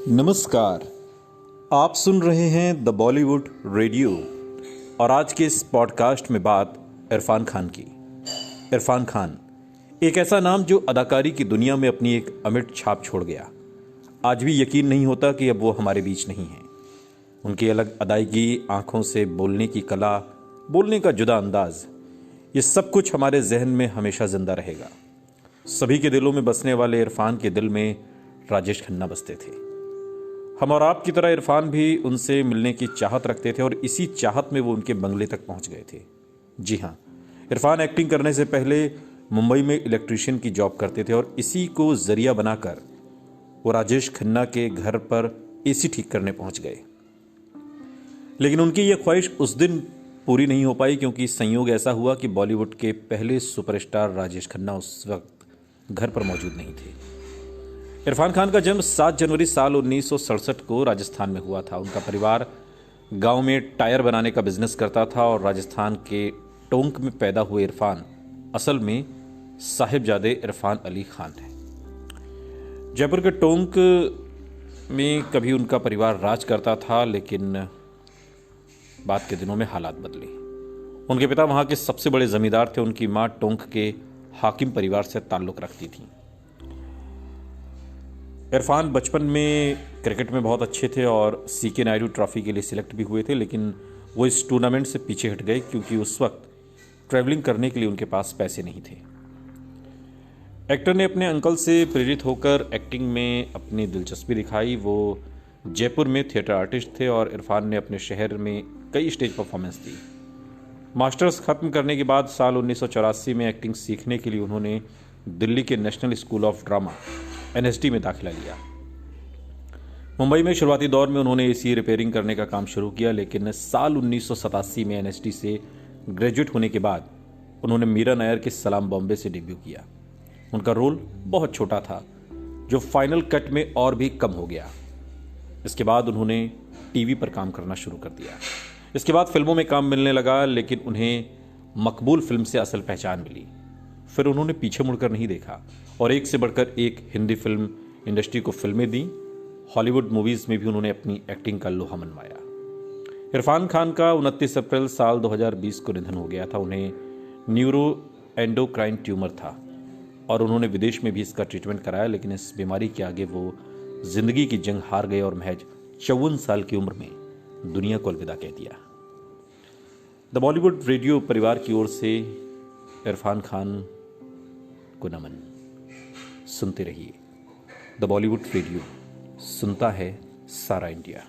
नमस्कार। आप सुन रहे हैं द बॉलीवुड रेडियो और आज के इस पॉडकास्ट में बात इरफान खान की। इरफान खान एक ऐसा नाम जो अदाकारी की दुनिया में अपनी एक अमिट छाप छोड़ गया। आज भी यकीन नहीं होता कि अब वो हमारे बीच नहीं है। उनकी अलग अदायगी, आंखों से बोलने की कला, बोलने का जुदा अंदाज, ये सब कुछ हमारे जहन में हमेशा जिंदा रहेगा। सभी के दिलों में बसने वाले इरफान के दिल में राजेश खन्ना बसते थे। हम और आपकी तरह इरफान भी उनसे मिलने की चाहत रखते थे और इसी चाहत में वो उनके बंगले तक पहुंच गए थे। जी हाँ, इरफान एक्टिंग करने से पहले मुंबई में इलेक्ट्रीशियन की जॉब करते थे और इसी को जरिया बनाकर वो राजेश खन्ना के घर पर एसी ठीक करने पहुंच गए। लेकिन उनकी ये ख्वाहिश उस दिन पूरी नहीं हो पाई क्योंकि संयोग ऐसा हुआ कि बॉलीवुड के पहले सुपरस्टार राजेश खन्ना उस वक्त घर पर मौजूद नहीं थे। इरफान खान का जन्म 7 जनवरी साल 1967 को राजस्थान में हुआ था। उनका परिवार गांव में टायर बनाने का बिजनेस करता था और राजस्थान के टोंक में पैदा हुए इरफान असल में साहिबजादे इरफान अली खान हैं। जयपुर के टोंक में कभी उनका परिवार राज करता था, लेकिन बाद के दिनों में हालात बदले। उनके पिता वहां के सबसे बड़े जमींदार थे। उनकी मां टोंक के हाकिम परिवार से ताल्लुक रखती थी। इरफान बचपन में क्रिकेट में बहुत अच्छे थे और सीके नायडू ट्रॉफी के लिए सिलेक्ट भी हुए थे, लेकिन वो इस टूर्नामेंट से पीछे हट गए क्योंकि उस वक्त ट्रैवलिंग करने के लिए उनके पास पैसे नहीं थे। एक्टर ने अपने अंकल से प्रेरित होकर एक्टिंग में अपनी दिलचस्पी दिखाई। वो जयपुर में थिएटर आर्टिस्ट थे और इरफान ने अपने शहर में कई स्टेज परफॉर्मेंस दी। मास्टर्स खत्म करने के बाद साल 1984 में एक्टिंग सीखने के लिए उन्होंने दिल्ली के national school of drama NSD में दाखिला लिया। मुंबई में शुरुआती दौर में उन्होंने एसी रिपेयरिंग करने का काम शुरू किया, लेकिन साल 1987 में NSD से ग्रेजुएट होने के बाद उन्होंने मीरा नायर के सलाम बॉम्बे से डेब्यू किया। उनका रोल बहुत छोटा था जो फाइनल कट में और भी कम हो गया। इसके बाद उन्होंने टीवी पर काम करना शुरू कर दिया। इसके बाद फिल्मों में काम मिलने लगा, लेकिन उन्हें मकबूल फिल्म से असल पहचान मिली। फिर उन्होंने पीछे मुड़कर नहीं देखा और एक से बढ़कर एक हिंदी फिल्म इंडस्ट्री को फिल्में दी। हॉलीवुड मूवीज में भी उन्होंने अपनी एक्टिंग का लोहा मनवाया। इरफान खान का 29 अप्रैल साल 2020 को निधन हो गया था। उन्हें न्यूरो एंडोक्राइन ट्यूमर था और उन्होंने विदेश में भी इसका ट्रीटमेंट कराया, लेकिन इस बीमारी के आगे वो जिंदगी की जंग हार गए और महज 54 साल की उम्र में दुनिया को अलविदा कह दिया। द बॉलीवुड रेडियो परिवार की ओर से इरफान खान को नमन। सुनते रहिए द बॉलीवुड रेडियो, सुनता है सारा इंडिया।